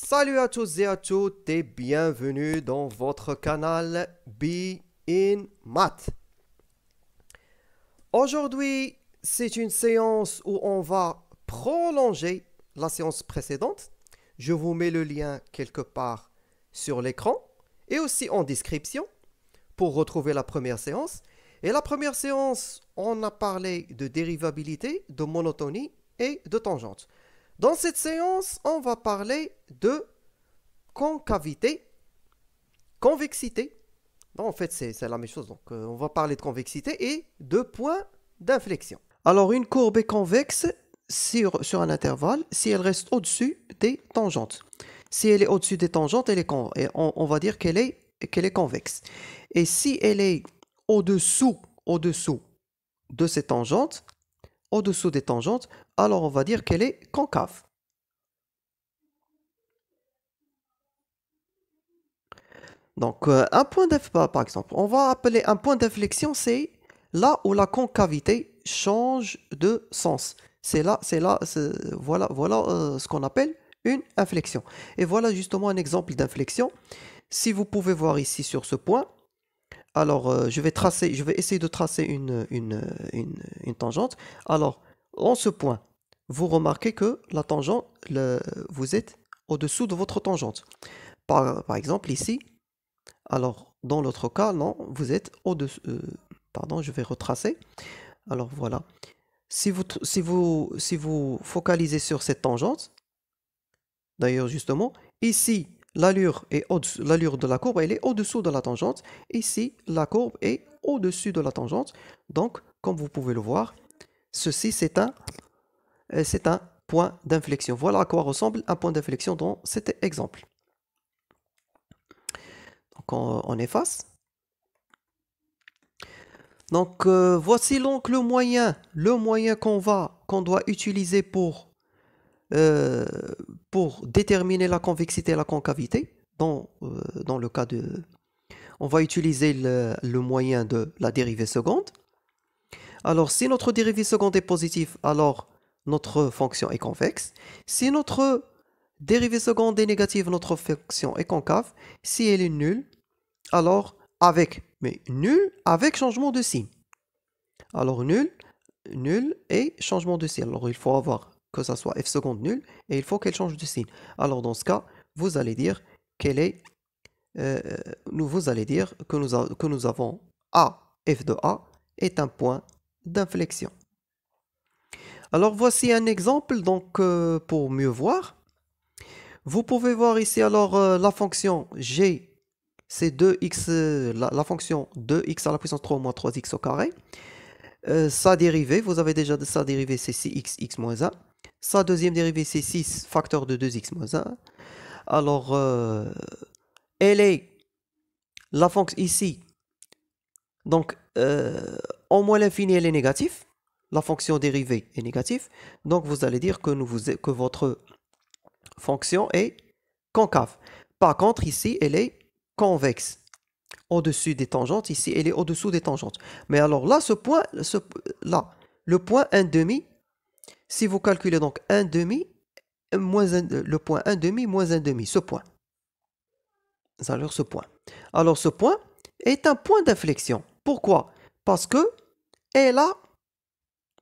Salut à tous et à toutes et bienvenue dans votre canal Be in Math. Aujourd'hui, c'est une séance où on va prolonger la séance précédente. Je vous mets le lien quelque part sur l'écran et aussi en description pour retrouver la première séance. Et la première séance, on a parlé de dérivabilité, de monotonie et de tangente. Dans cette séance, on va parler de concavité, convexité. Non, en fait, c'est la même chose. Donc, on va parler de convexité et de points d'inflexion. Alors, une courbe est convexe sur un intervalle si elle reste au-dessus des tangentes. Si elle est au-dessus des tangentes, et on va dire qu'elle est convexe. Et si elle est au-dessous de ces tangentes, au-dessous des tangentes, alors on va dire qu'elle est concave. Donc, par exemple, on va appeler un point d'inflexion, c'est là où la concavité change de sens. Voilà ce qu'on appelle une inflexion. Et voilà justement un exemple d'inflexion. Si vous pouvez voir ici sur ce point, alors je vais essayer de tracer une tangente. Alors, en ce point, vous remarquez que la tangente, vous êtes au-dessous de votre tangente. Par exemple, ici, alors, dans l'autre cas, non, vous êtes au-dessus. Pardon, je vais retracer. Alors voilà. Si vous focalisez sur cette tangente, d'ailleurs justement, ici, l'allure de la courbe, elle est au-dessous de la tangente. Ici, la courbe est au-dessus de la tangente. Donc, comme vous pouvez le voir, ceci, c'est un point d'inflexion. Voilà à quoi ressemble un point d'inflexion dans cet exemple. Donc, on efface. Donc, voici donc le moyen qu'on doit utiliser euh, pour déterminer la convexité et la concavité. Dans le cas de, on va utiliser le moyen de la dérivée seconde. Alors, si notre dérivée seconde est positive, alors notre fonction est convexe. Si notre dérivée seconde est négative, notre fonction est concave. Si elle est nulle, alors nulle avec changement de signe. Alors nul et changement de signe. Alors il faut avoir que ça soit f seconde nulle et il faut qu'elle change de signe. Alors dans ce cas, vous allez dire euh, vous allez dire que nous avons a, f de a est un point d'inflexion. Alors voici un exemple donc pour mieux voir. Vous pouvez voir ici alors la fonction g, c'est 2x, la fonction 2x à la puissance 3 moins 3x au carré. Sa dérivée, vous avez déjà sa dérivée, c'est 6x, x moins 1. Sa deuxième dérivée, c'est 6 facteur de 2x moins 1. Alors, elle est la fonction ici. Donc, en moins l'infini, elle est négative. La fonction dérivée est négative. Donc, vous allez dire que votre fonction est concave. Par contre, ici, elle est convexe. Au-dessus des tangentes, ici, elle est au-dessous des tangentes. Mais alors là, le point 1 demi, si vous calculez donc 1 demi, le point 1 demi moins 1 demi, ce point. Alors ce point est un point d'inflexion. Pourquoi? Parce que elle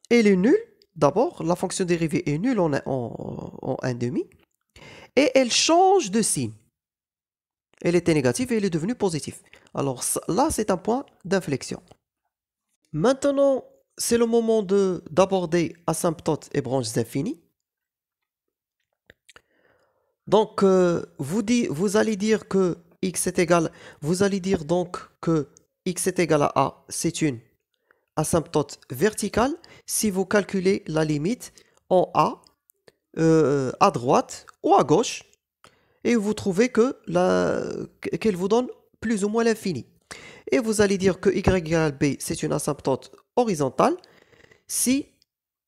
est nulle. D'abord, la fonction dérivée est nulle en 1 demi. Et elle change de signe. Elle était négative et elle est devenue positive. Alors là, c'est un point d'inflexion. Maintenant, c'est le moment d'aborder asymptotes et branches infinies. Donc, vous allez dire que x est égal, vous allez dire donc que x est égal à a, c'est une asymptote verticale si vous calculez la limite en a, à droite ou à gauche, et vous trouvez qu'elle vous donne plus ou moins l'infini. Et vous allez dire que y égale b, c'est une asymptote horizontale si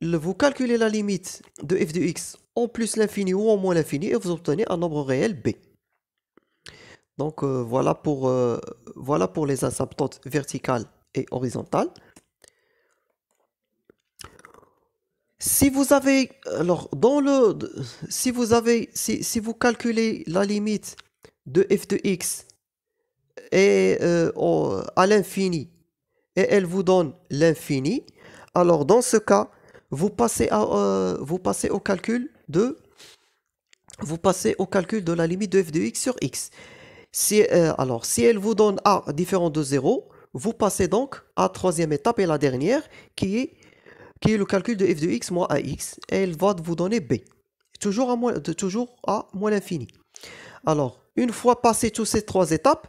vous calculez la limite de f de x en plus l'infini ou en moins l'infini et vous obtenez un nombre réel b. Donc voilà pour les asymptotes verticales et horizontales. Si vous avez, alors, si vous calculez la limite de f de x à l'infini, et elle vous donne l'infini, alors dans ce cas, vous passez au calcul de la limite de f de x sur x. Alors, si elle vous donne a différent de 0, vous passez donc à la troisième étape et la dernière, qui est le calcul de f de x moins ax, et elle va vous donner b, toujours à moins l'infini. Alors, une fois passé toutes ces trois étapes,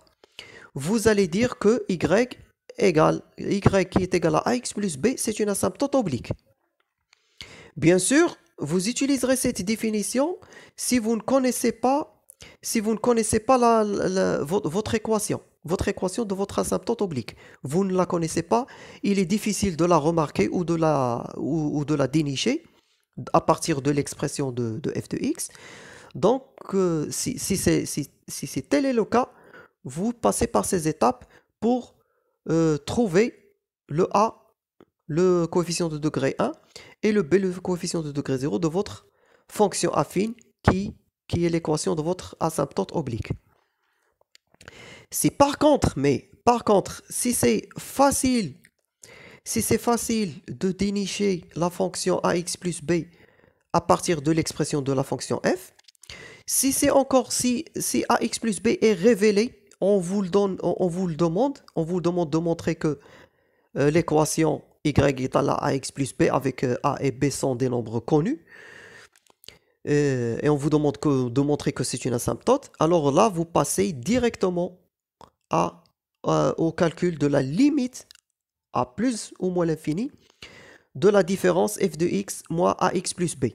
vous allez dire que y qui est égal à ax plus b, c'est une asymptote oblique. Bien sûr, vous utiliserez cette définition si vous ne connaissez pas, votre équation. Votre équation de votre asymptote oblique. Vous ne la connaissez pas, il est difficile de la remarquer ou de la dénicher à partir de l'expression de f de x. Donc, si tel est le cas, vous passez par ces étapes pour trouver le a, le coefficient de degré 1, et le b, le coefficient de degré 0 de votre fonction affine qui est l'équation de votre asymptote oblique. Si par contre, si c'est facile de dénicher la fonction ax plus b à partir de l'expression de la fonction f, si ax plus b est révélé, on vous demande de montrer que l'équation y est égale à ax plus b avec a et b sont des nombres connus, et on vous demande de montrer que c'est une asymptote, alors là, vous passez directement au calcul de la limite à plus ou moins l'infini de la différence f de x moins ax plus b.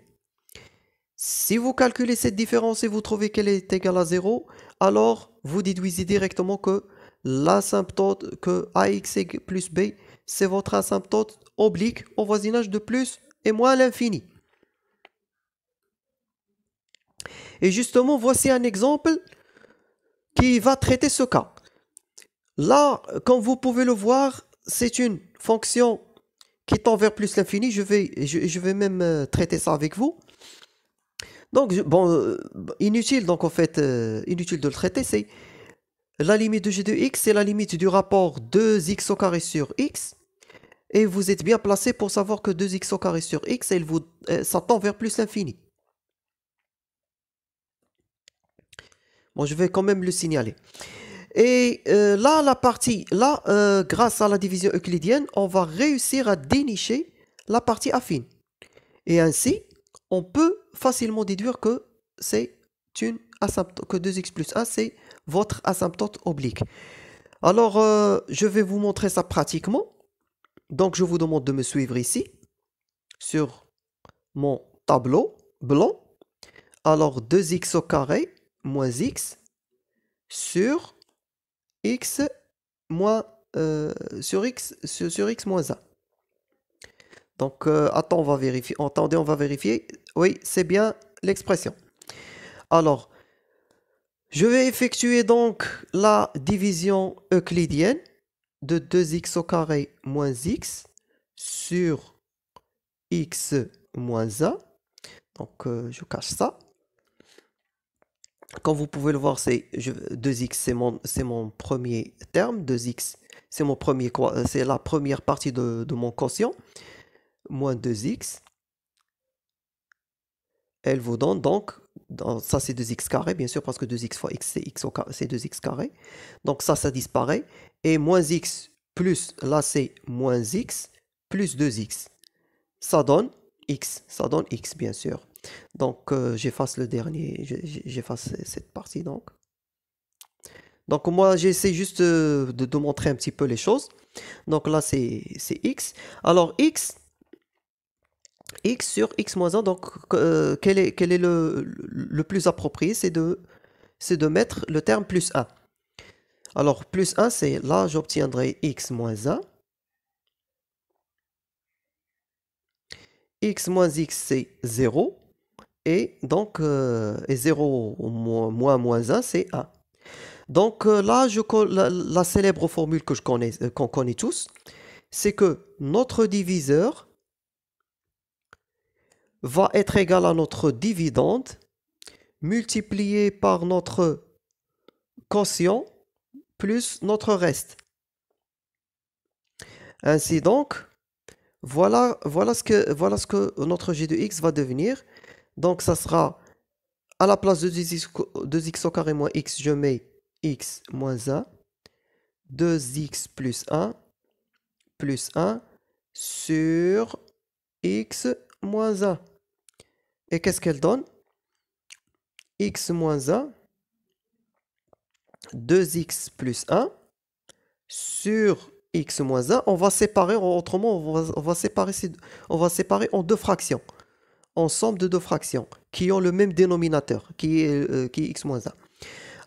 Si vous calculez cette différence et vous trouvez qu'elle est égale à 0, alors vous déduisez directement que l'asymptote, que ax plus b, c'est votre asymptote oblique au voisinage de plus et moins à l'infini. Et justement, voici un exemple qui va traiter ce cas. Là, comme vous pouvez le voir, c'est une fonction qui tend vers plus l'infini. Je vais même traiter ça avec vous. Donc, inutile, donc en fait, inutile de le traiter, c'est la limite de g de x, c'est la limite du rapport 2x au carré sur x. Et vous êtes bien placé pour savoir que 2x au carré sur x, ça tend vers plus l'infini. Bon, je vais quand même le signaler. Et là, grâce à la division euclidienne, on va réussir à dénicher la partie affine. Et ainsi, on peut facilement déduire que c'est une asymptote, que 2x plus 1, c'est votre asymptote oblique. Alors, je vais vous montrer ça pratiquement. Donc, je vous demande de me suivre ici, sur mon tableau blanc. Alors, 2x au carré moins x sur x moins sur x moins 1. Donc, attends, on va vérifier. Attendez, on va vérifier. Oui, c'est bien l'expression. Alors, je vais effectuer donc la division euclidienne de 2x au carré moins x sur x moins 1. Donc, je cache ça. Comme vous pouvez le voir, 2x, c'est mon premier terme. 2x, c'est la première partie de mon quotient. Moins 2x. Elle vous donne donc, ça c'est 2x carré, bien sûr, parce que 2x fois x, c'est 2x carré. Donc ça disparaît. Et moins x plus, là c'est moins x, plus 2x. Ça donne x, bien sûr. Donc j'efface le dernier, j'efface cette partie donc. Donc moi j'essaie juste de montrer un petit peu les choses. Donc là c'est x. Alors x sur x moins 1, donc quel est le plus approprié, c'est de mettre le terme plus 1. Alors plus 1, c'est là j'obtiendrai x moins 1. X moins x, c'est 0. Et donc, 0 moins 1, c'est 1. Donc là, la célèbre formule qu'on connaît tous, c'est que notre diviseur va être égal à notre dividende multiplié par notre quotient plus notre reste. Ainsi donc, voilà ce que notre g de x va devenir. Donc ça sera, à la place de 2x au carré moins x, je mets x moins 1, 2x plus 1 sur x moins 1. Et qu'est-ce qu'elle donne? X moins 1, 2x plus 1 sur x moins 1. On va séparer, autrement, on va séparer en deux fractions. Ensemble de deux fractions qui ont le même dénominateur, qui est x moins 1.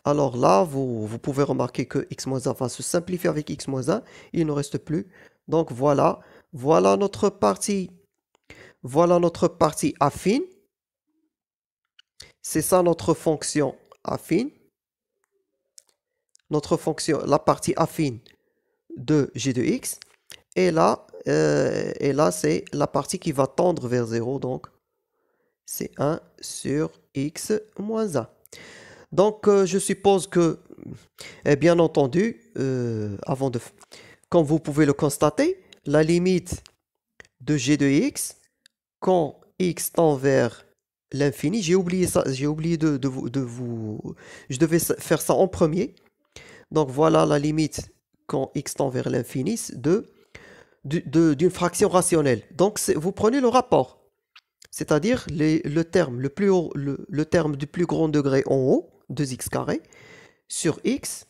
Alors là, vous pouvez remarquer que x moins 1 va se simplifier avec x moins 1. Il ne reste plus. Donc voilà notre partie affine. C'est ça notre fonction affine. Notre fonction, la partie affine de g de x. Et là c'est la partie qui va tendre vers 0. Donc, c'est 1 sur x moins 1. Donc, je suppose que, bien entendu, comme vous pouvez le constater, la limite de g de x, quand x tend vers l'infini, j'ai oublié ça, j'ai oublié de vous... Je devais faire ça en premier. Donc, voilà la limite quand x tend vers l'infini d'une fraction rationnelle. Donc, vous prenez le rapport, c'est-à-dire le terme le terme du plus grand degré en haut, 2x carré, sur x,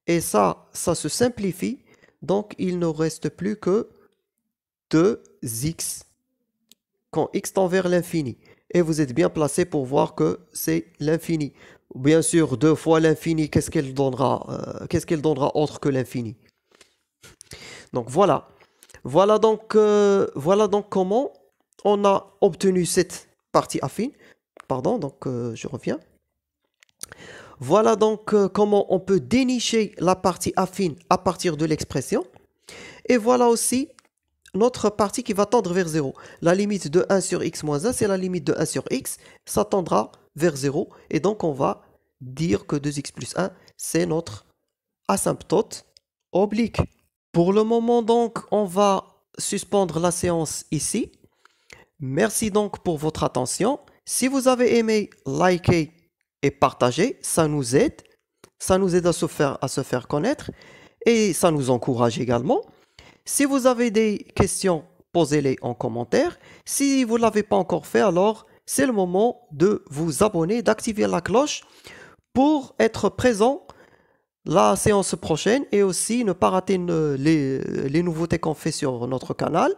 et ça se simplifie, donc il ne reste plus que 2x quand x tend vers l'infini. Et vous êtes bien placé pour voir que c'est l'infini. Bien sûr, 2 fois l'infini, qu'est-ce qu'elle donnera autre que l'infini? Donc voilà. Voilà donc comment on a obtenu cette partie affine. Pardon, donc je reviens. Voilà donc comment on peut dénicher la partie affine à partir de l'expression. Et voilà aussi notre partie qui va tendre vers 0. La limite de 1 sur x moins 1, c'est la limite de 1 sur x. Ça tendra vers 0. Et donc, on va dire que 2x plus 1, c'est notre asymptote oblique. Pour le moment, donc, on va suspendre la séance ici. Merci donc pour votre attention. Si vous avez aimé, likez et partagez. Ça nous aide. Ça nous aide à se faire connaître. Et ça nous encourage également. Si vous avez des questions, posez-les en commentaire. Si vous ne l'avez pas encore fait, alors c'est le moment de vous abonner, d'activer la cloche pour être présent la séance prochaine et aussi ne pas rater les nouveautés qu'on fait sur notre canal.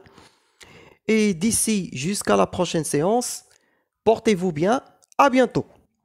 Et d'ici jusqu'à la prochaine séance, portez-vous bien. À bientôt.